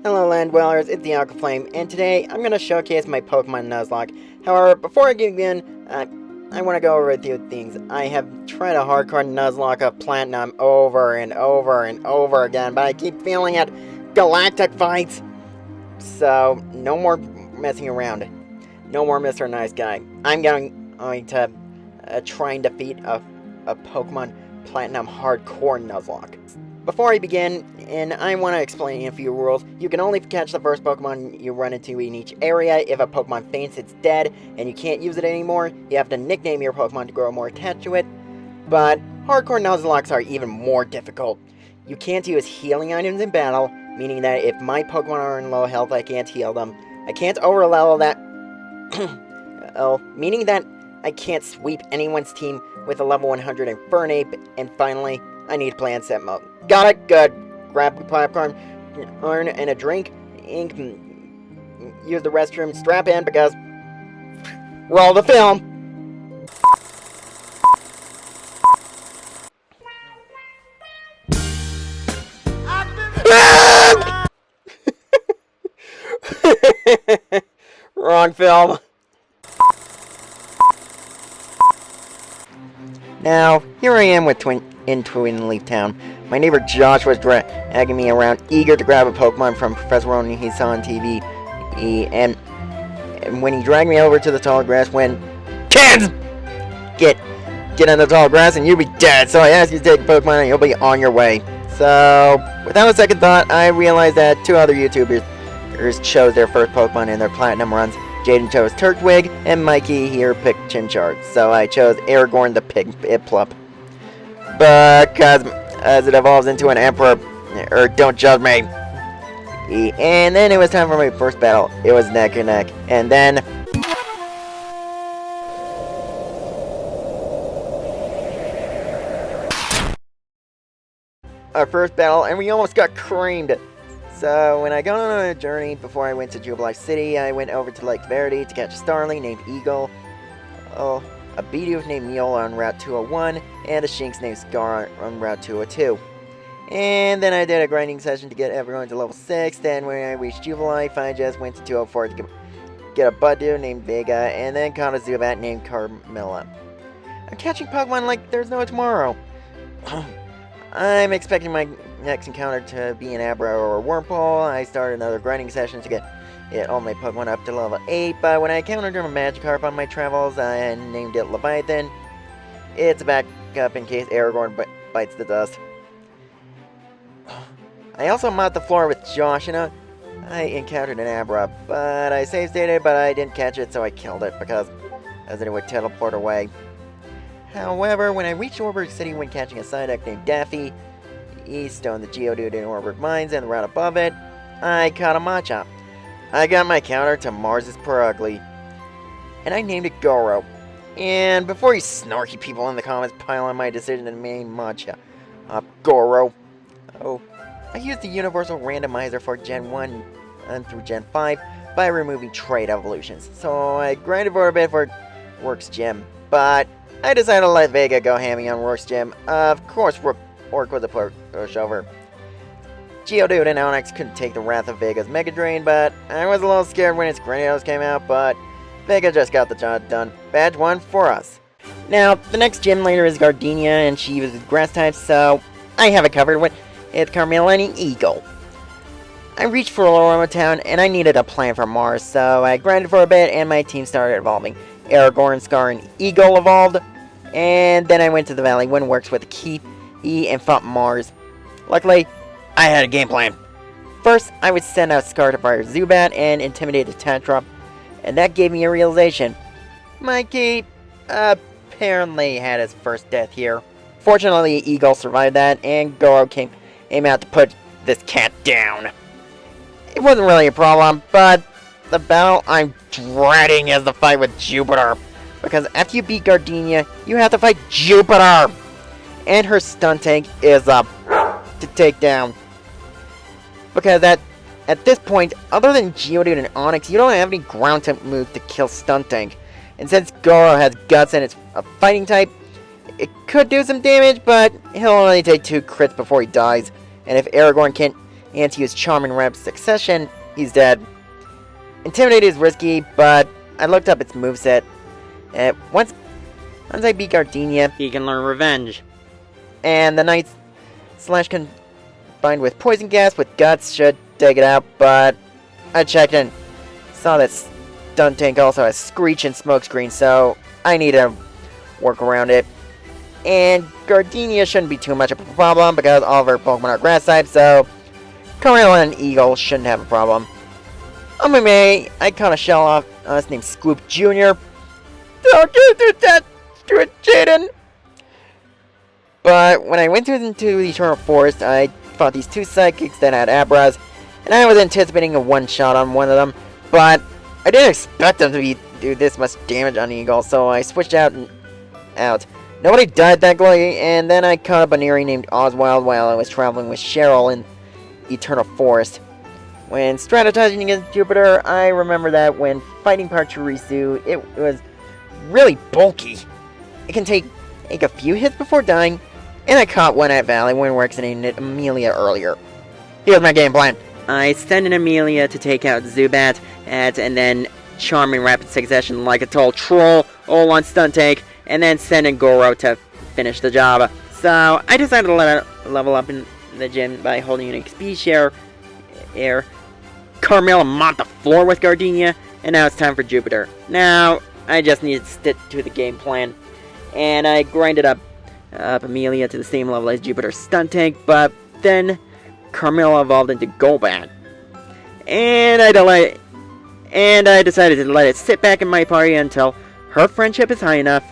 Hello land dwellers, it's the Alka Flame, and today I'm going to showcase my Pokemon Nuzlocke. However, before I begin, I want to go over a few things. I have tried a hardcore Nuzlocke of Platinum over and over and over again, but I keep failing at galactic fights. So, no more messing around. No more Mr. Nice Guy. I'm going to try and defeat a Pokemon Platinum Hardcore Nuzlocke. Before I begin, and I want to explain a few rules. You can only catch the first Pokemon you run into in each area. If a Pokemon faints, it's dead, and you can't use it anymore. You have to nickname your Pokemon to grow more attached to it. But Hardcore Nuzlocks are even more difficult. You can't use healing items in battle, meaning that if my Pokemon are in low health, I can't heal them. I can't overlevel that... meaning that I can't sweep anyone's team with a level 100 Infernape, and finally, I need to play on set mode. Got it? Good. Grab the popcorn, and a drink, ink, use the restroom, strap in, because... roll the film! Wrong film. Now, here I am in Twin Leaf Town. My neighbor Josh was dragging me around, eager to grab a Pokemon from Professor Ronan he saw on TV. And when he dragged me over to the tall grass, kids, get in the tall grass and you'll be dead. So I asked you to take a Pokemon and you'll be on your way. So, without a second thought, I realized that two other YouTubers chose their first Pokemon in their Platinum runs. Jaden chose Turtwig, and Mikey here picked Chimchar. So I chose Aragorn the Piplup. Because as it evolves into an Emperor, don't judge me. And then it was time for my first battle. It was neck and neck. And then... our first battle, and we almost got creamed. So, when I got on a journey before I went to Jubilee City, I went over to Lake Verity to catch a starling named Eagle, a Bidoof named Mule on Route 201, and a Shinx named Scar on Route 202. And then I did a grinding session to get everyone to level 6, then when I reached Jubilee, I just went to 204 to get a Budew named Vega, and then caught a Zubat named Carmilla. I'm catching Pokemon like there's no tomorrow. I'm expecting my next encounter to be an Abra or a Wurmple. I started another grinding session to get all my Pokemon up to level 8, but when I encountered a Magikarp on my travels, I named it Leviathan. It's a backup in case Aragorn bites the dust. I also mopped the floor with Josh, and I encountered an Abra, but I save stated, but I didn't catch it, so I killed it, because as it would teleport away. However, when I reached Orberg City when catching a Psyduck named Daffy, east on the Geodude in Orberg Mines and the route above it, I caught a Machop. I got my counter to Mars's Perugly, and I named it Goro. And before you snarky people in the comments pile on my decision to name Machop Goro, I used the Universal Randomizer for Gen 1 through Gen 5 by removing trait evolutions, so I grinded for a bit for Works Gym, but I decided to let Vega go hammy on Rourke's Gym. Of course, Orc was a pushover. Geodude and Onix couldn't take the wrath of Vega's Mega Drain, but I was a little scared when its Granados came out, but Vega just got the job done. Badge 1 for us. Now, the next gym leader is Gardenia, and she uses Grass types, so I have it covered with Carmilla and Eagle. I reached for Loroma Town, and I needed a plan for Mars, so I grinded for a bit, and my team started evolving. Aragorn, Scar, and Eagle evolved. And then I went to the Valley Windworks with Keith, and fought Mars. Luckily, I had a game plan. First, I would send out Scar to fire Zubat and intimidate the Tantrop, and that gave me a realization. Mikey apparently had his first death here. Fortunately, Eagle survived that, and Goro came out to put this cat down. It wasn't really a problem, but the battle I'm dreading is the fight with Jupiter. Because after you beat Gardenia, you have to fight Jupiter! And her Stuntank is up to take down. Because at this point, other than Geodude and Onix, you don't have any ground type moves to kill Stuntank. And since Goro has Guts and it's a fighting type, it could do some damage, but he'll only take 2 crits before he dies. And if Aragorn can't and to use Charm and Rapid Succession, he's dead. Intimidate is risky, but I looked up its moveset. Once I beat Gardenia, He can learn Revenge. and the Knight's Slash combined with Poison Gas with Guts should take it out, but I checked and saw that Stun Tank also has Screech and Smokescreen, so I need to work around it. And Gardenia shouldn't be too much of a problem because all of our Pokemon are Grass type, so Carmilla and Eagle shouldn't have a problem. On my way, I caught a shell off us named Scoop Jr. Don't you do that to it, Jaden! But when I went into the Eternal Forest, I fought these two psychics that had Abras, and I was anticipating a one-shot on one of them, but I didn't expect them to do this much damage on Eagle, so I switched out. Nobody died that quickly, and then I caught a Baneri named Oswald while I was traveling with Cheryl in Eternal Forest. When strategizing against Jupiter, I remember that when fighting Pachirisu, it was really bulky. It can take a few hits before dying, and I caught one at Valley Windworks and named it Amelia earlier. Here's my game plan. I send an Amelia to take out Zubat, and then Charm in Rapid Succession like a tall troll, all on Stun Tank, and then send in Goro to finish the job. So, I decided to let her level up in the gym by holding an XP share. Carmilla mopped the floor with Gardenia, and now it's time for Jupiter. Now, I just need to stick to the game plan. And I grinded up Amelia to the same level as Jupiter's Stun Tank, but then Carmilla evolved into Golbat. And I decided to let it sit back in my party until her friendship is high enough.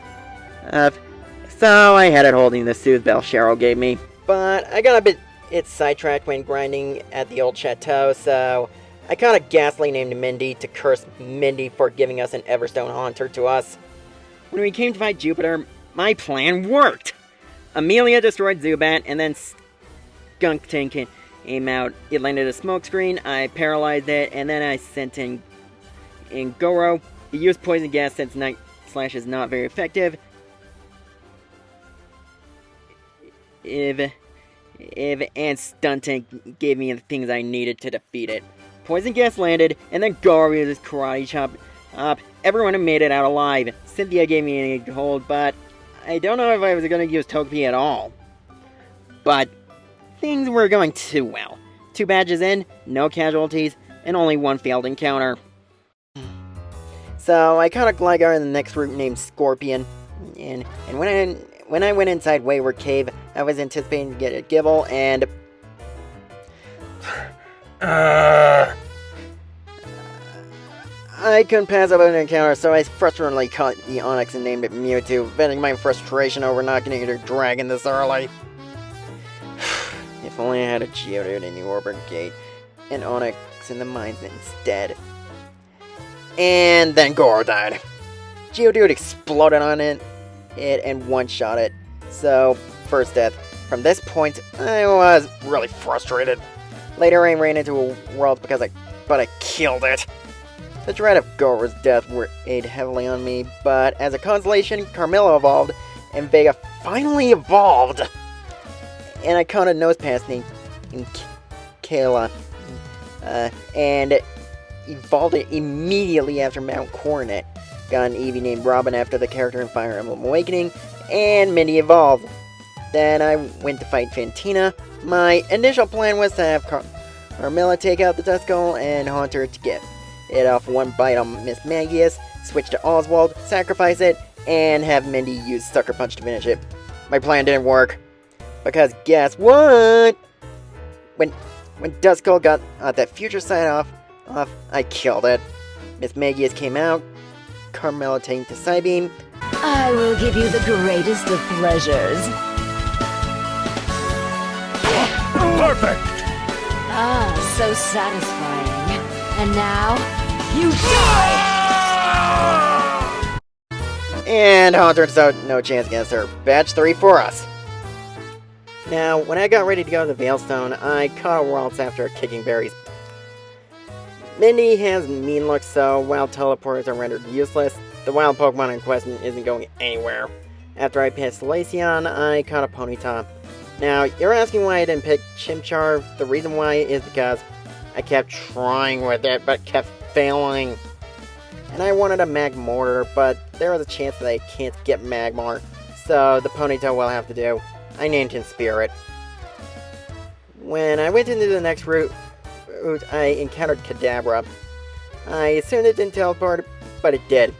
So I had it holding the Soothe Bell Cheryl gave me. But I got a bit sidetracked when grinding at the old chateau, so I caught a Ghastly named Mindy to curse Mindy for giving us an Everstone Haunter to us. When we came to fight Jupiter, my plan worked! Amelia destroyed Zubat, and then Skunk Tank came out. It landed a Smokescreen, I paralyzed it, and then I sent in Goro. He used Poison Gas since Night Slash is not very effective. And Stun Tank gave me the things I needed to defeat it. Poison Gas landed, and then Goro used his Karate Chop up. Everyone had made it out alive. Cynthia gave me a hold, but I don't know if I was going to use Togepi at all. But things were going too well. 2 badges in, no casualties, and only 1 failed encounter. So I caught a Gligar in the next route named Scorpion, and when I went inside Wayward Cave, I was anticipating to get a Gibble, and I couldn't pass up an encounter, so I frustratingly caught the Onix and named it Mewtwo, venting my frustration over not getting a dragon this early. If only I had a Geodude in the Orbit Gate, and Onix in the mines instead. And then Goro died. Geodude exploded on it and one-shot it. So, first death. From this point, I was really frustrated. Later I ran into a world but I killed it. The dread of Goro's death weighed heavily on me, but as a consolation, Carmilla evolved, and Vega finally evolved! And I caught a Nosepass named Kayla, and evolved it immediately after Mount Coronet. Got an Eevee named Robin after the character in Fire Emblem Awakening, and Mindy evolved. Then I went to fight Fantina. My initial plan was to have Carmilla take out the Duskull and Haunter to get it off one bite on Miss Magius, switch to Oswald, sacrifice it, and have Mindy use Sucker Punch to finish it. My plan didn't work, because guess what? When Duskull got that future sight off, I killed it. Miss Magius came out, Carmilla taking to Psybeam. I will give you the greatest of pleasures. Perfect! Ah, so satisfying. And now, you die! And Haunter, so no chance against her. Batch 3 for us. Now, when I got ready to go to the Veilstone, I caught a Waltz after kicking berries. Mindy has mean looks, so wild teleporters are rendered useless. The wild Pokemon in question isn't going anywhere. After I passed Laceon, I caught a Ponyta. Now, you're asking why I didn't pick Chimchar. The reason why is because I kept trying with it, but kept failing. And I wanted a Magmortar, but there was a chance that I can't get Magmar. So, the Ponytail will have to do. I named him Spirit. When I went into the next route, I encountered Kadabra. I assumed it didn't teleport, but it did.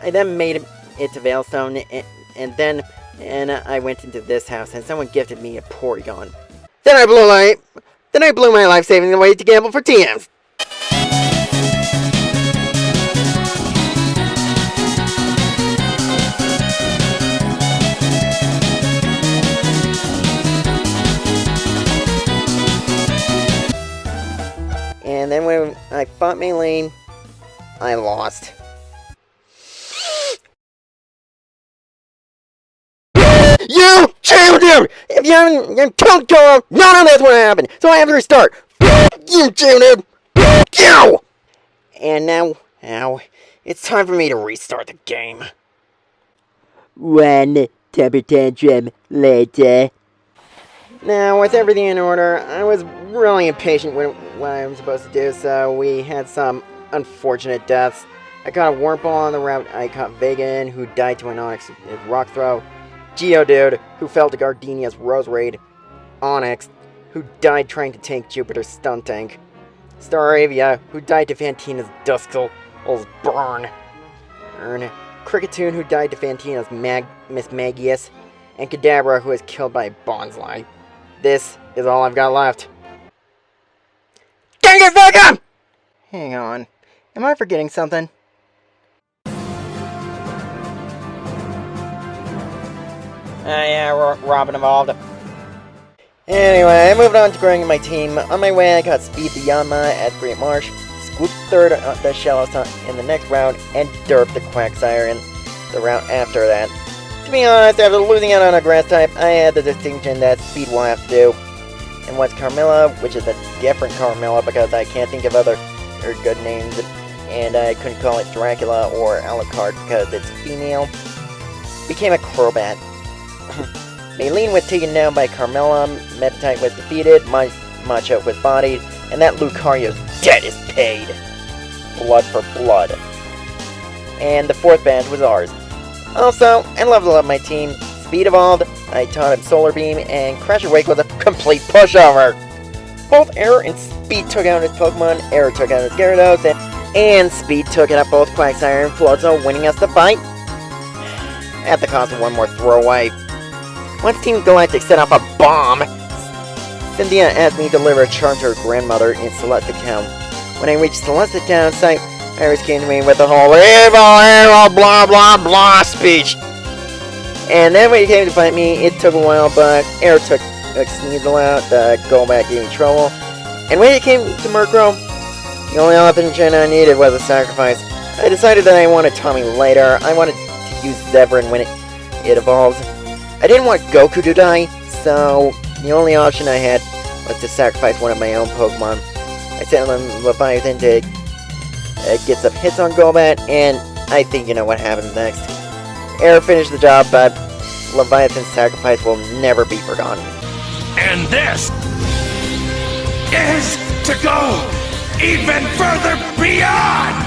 I then made it to Veilstone, and then I went into this house, and someone gifted me a Porygon. Then I blew my life saving away to gamble for TMs. And then when I fought Maylene, I lost. You changed him! If you haven't killed Killer, none of this would happen. So I have to restart. You changed him! You! And now, it's time for me to restart the game. One temper tantrum later. Now, with everything in order, I was really impatient with what I was supposed to do, so we had some unfortunate deaths. I caught a Wurmple on the route, I caught Vegan, who died to an Onix Rock Throw, Geodude, who fell to Gardenia's Rose Raid, Onix, who died trying to tank Jupiter's Stun Tank, Staravia, who died to Fantina's Duskull's Burn, Cricketune, who died to Fantina's Miss Magius, and Kadabra, who was killed by Bonsly. This is all I've got left. Dang it, Vega! Hang on. Am I forgetting something? Yeah, Robin evolved. Anyway, I moved on to growing my team. On my way, I got Speed the Yanma at Great Marsh, Scoop third the Shellos in the next round, and Derp the Quagsire in the round after that. To be honest, after losing out on a grass type, I had the distinction that Speed will have to do. And once Carmilla, which is a different Carmilla because I can't think of other good names, and I couldn't call it Dracula or Alucard because it's female, became a Crobat. Maylene was taken down by Carmilla, Meditite was defeated, Machop was bodied, and that Lucario's debt is paid. Blood for blood. And the fourth band was ours. Also, I leveled up my team. Speed evolved, I taught him Solar Beam, and Crasher Wake was a complete pushover. Both Error and Speed took out his Pokemon, Error took out his Gyarados, and Speed took out both Quagsire and Floatzel, winning us the fight at the cost of one more throwaway. Once Team Galactic set off a bomb, Cynthia asked me to deliver a charm to her grandmother in Celestia Town. When I reached Celestia Town site, Iris came to me with the whole evil, blah blah blah speech. And then when he came to fight me, it took a while, but Air took Sneasel out, the Golbat gave me trouble. And when it came to Murkrow, the only option I needed was a sacrifice. I decided that I wanted Tommy later. I wanted to use Zevran when it evolves. I didn't want Goku to die, so the only option I had was to sacrifice one of my own Pokemon. I sent Leviathan to get some hits on Golbat, and I think you know what happens next. Air finished the job, but Leviathan's sacrifice will never be forgotten. And this is to go even further beyond!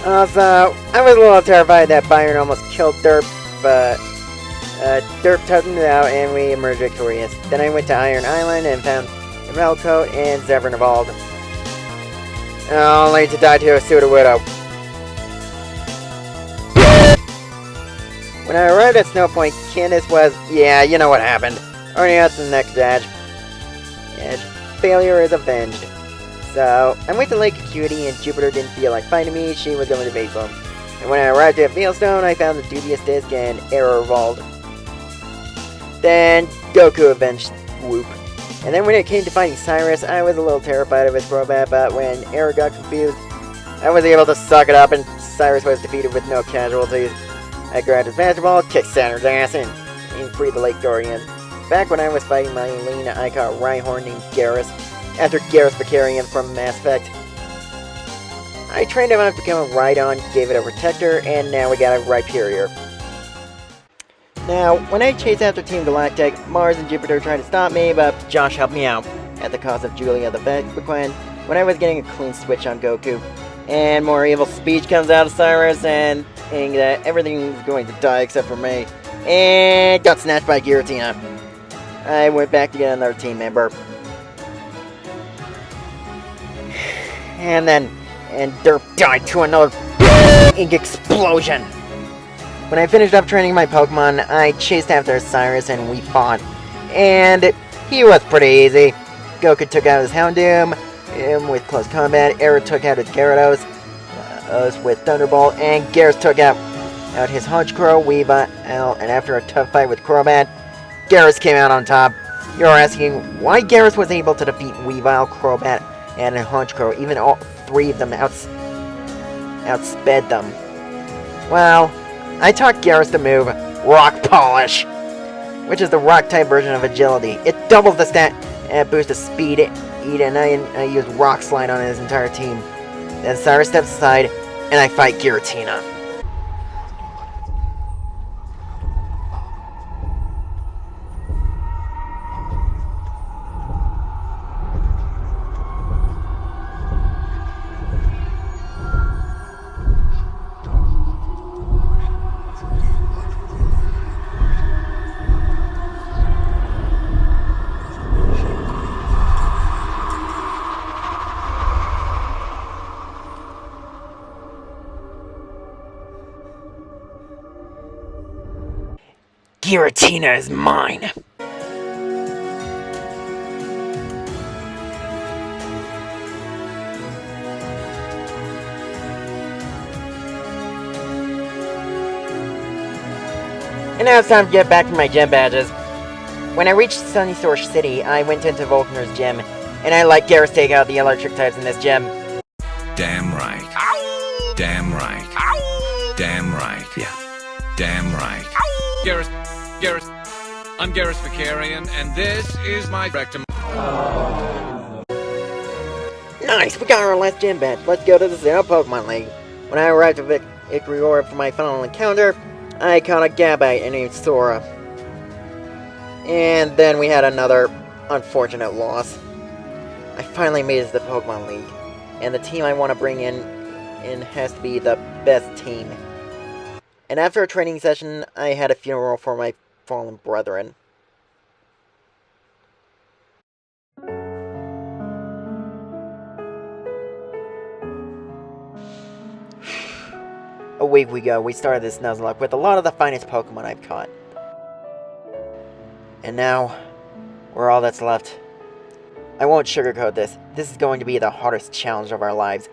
Also, I was a little terrified that Byron almost killed Derp, but Derp toughed him out and we emerged victorious. Then I went to Iron Island and found the Velcoat and Zevran evolved. Only to die to a Sudowoodo. When I arrived at Snow Point, Candace was, yeah, you know what happened. Already out to the next badge. Failure is avenged. So, I went to Lake Acuity and Jupiter didn't feel like fighting me, she was going to base him. And when I arrived at Veilstone, I found the Dubious Disc and Error evolved. Then, Goku avenged Whoop. And then when it came to fighting Cyrus, I was a little terrified of his Crobat, but when Error got confused, I was able to suck it up and Cyrus was defeated with no casualties. I grabbed his basketball, kicked Saturn's ass, and freed the Lake Guardian. Back when I was fighting my Elena, I caught a Rhyhorn named Garrus, after Garrus Vicarian from Mass Effect. I trained him up to become a Rhydon, gave it a Protector, and now we got a Rhyperior. Now, when I chased after Team Galactic, Mars and Jupiter tried to stop me, but Josh helped me out, at the cost of Julia the Vespiquen, when I was getting a clean switch on Goku. And more evil speech comes out of Cyrus, and saying that everything's going to die except for me, and got snatched by Giratina. I went back to get another team member. And Derp died to another ink explosion. When I finished up training my Pokemon, I chased after Cyrus and we fought. And he was pretty easy. Goku took out his Houndoom with close combat, Era took out his Gyarados with Thunderbolt, and Garrus took out his Honchkrow, Weavile, and after a tough fight with Crobat, Garrus came out on top. You're asking why Garrus was able to defeat Weavile, Crobat, and Honchkrow, even all three of them outsped them. Well, I taught Garrus the move Rock Polish, which is the rock-type version of agility. It doubles the stat and boosts the speed, and I used Rock Slide on his entire team. Then Cyrus steps aside, and I fight Giratina. Giratina is mine! And now it's time to get back to my gym badges. When I reached Sunny Source City, I went into Volkner's gym, and I let Garrus take out the electric types in this gym. Damn right. Ow! Damn right. Ow! Damn right. Yeah. Damn right. Garrus, I'm Garrus Vicarian, and this is my rectum. Nice, we got our last gym badge. Let's go to the Zero Pokemon League. When I arrived at Icorior for my final encounter, I caught a Gabite named Sora. And then we had another unfortunate loss. I finally made it to the Pokemon League, and the team I want to bring in has to be the best team. And after a training session, I had a funeral for my fallen brethren. A week ago, we started this Nuzlocke with a lot of the finest Pokemon I've caught. And now, we're all that's left. I won't sugarcoat this. This is going to be the hardest challenge of our lives.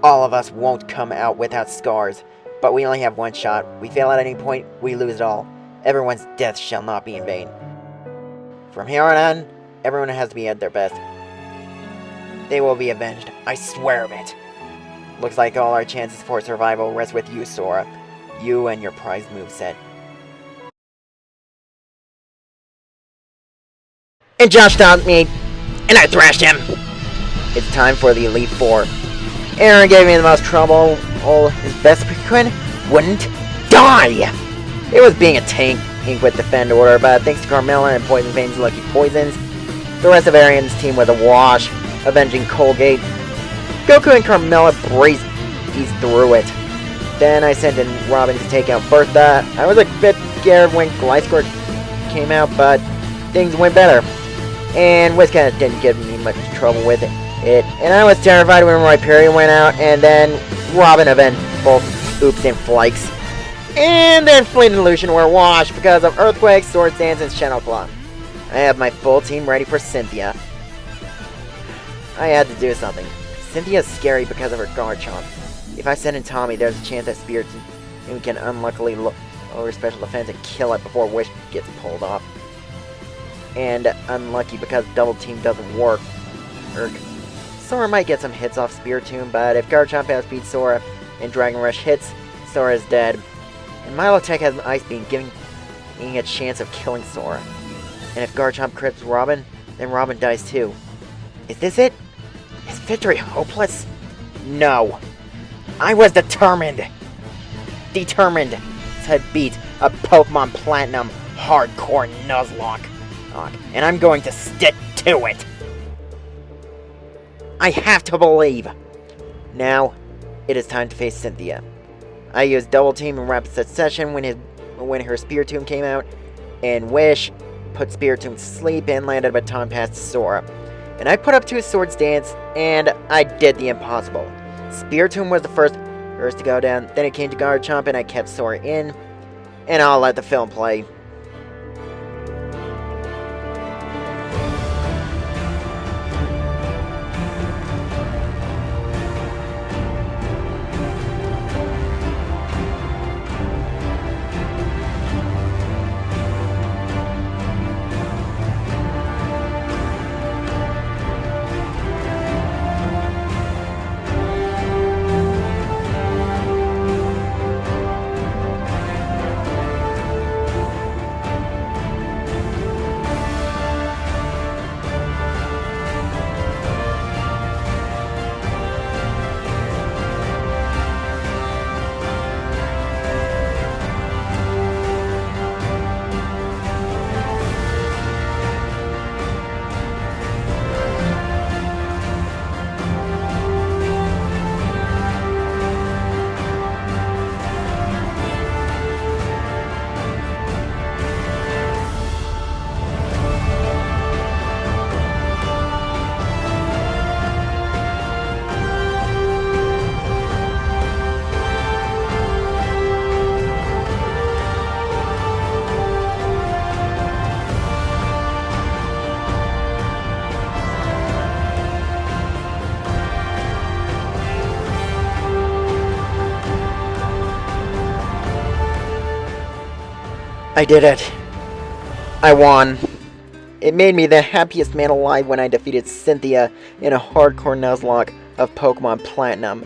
All of us won't come out without scars. But we only have one shot. We fail at any point, we lose it all. Everyone's death shall not be in vain. From here on, everyone has to be at their best. They will be avenged. I swear of it. Looks like all our chances for survival rest with you, Sora. You and your prized moveset. And Josh stopped me, and I thrashed him. It's time for the Elite Four. Aaron gave me the most trouble. His Vespiquen wouldn't die. It was being a tank with Defend Order, but thanks to Carmella and Poison Fane's lucky poisons, the rest of Arian's team was a wash, avenging Colgate. Goku and Carmella breezed through it. Then I sent in Robin to take out Bertha. I was a bit scared when Gliscor came out, but things went better. And Wizcat didn't give me much trouble with it. And I was terrified when Rhyperior went out, and then Robin avenged both Oops and Flykes. And then Flint and Lucian were washed because of Earthquake, Sword Dance, and Shadow Claw. I have my full team ready for Cynthia. I had to do something. Cynthia's scary because of her Garchomp. If I send in Tommy, there's a chance that Spirit can unluckily lower special defense and kill it before Wish gets pulled off. And unlucky because Double Team doesn't work. Sora might get some hits off Spiritomb, but if Garchomp outspeeds Sora, and Dragon Rush hits, Sora is dead. And Milotech has an Ice Beam, giving a chance of killing Sora. And if Garchomp crits Robin, then Robin dies too. Is this it? Is victory hopeless? No. I was determined to beat a Pokemon Platinum Hardcore Nuzlocke. And I'm going to stick to it. I have to believe. Now, it is time to face Cynthia. I used Double Team in rapid succession when her Spiritomb came out, and Wish put Spiritomb to sleep and landed a baton pass to Sora. And I put up 2 Swords Dance, and I did the impossible. Spiritomb was the first to go down, then it came to Garchomp, and I kept Sora in, and I'll let the film play. I did it. I won. It made me the happiest man alive when I defeated Cynthia in a hardcore Nuzlocke of Pokemon Platinum.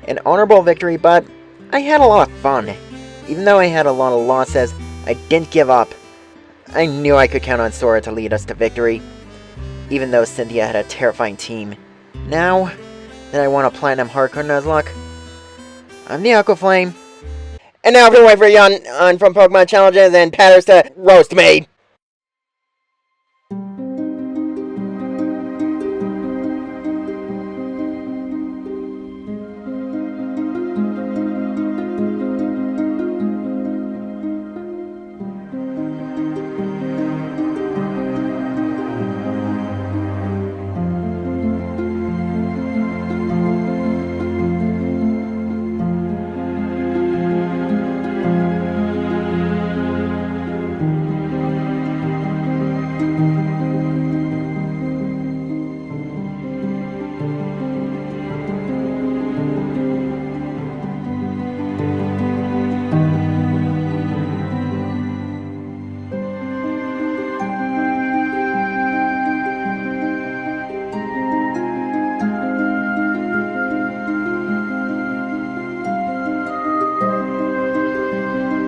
An honorable victory, but I had a lot of fun. Even though I had a lot of losses, I didn't give up. I knew I could count on Sora to lead us to victory, even though Cynthia had a terrifying team. Now that I won a Platinum Hardcore Nuzlocke, I'm the Aqua Flame. And now everyone wait for Yon on from Pokemon Challenges and Patters to roast me.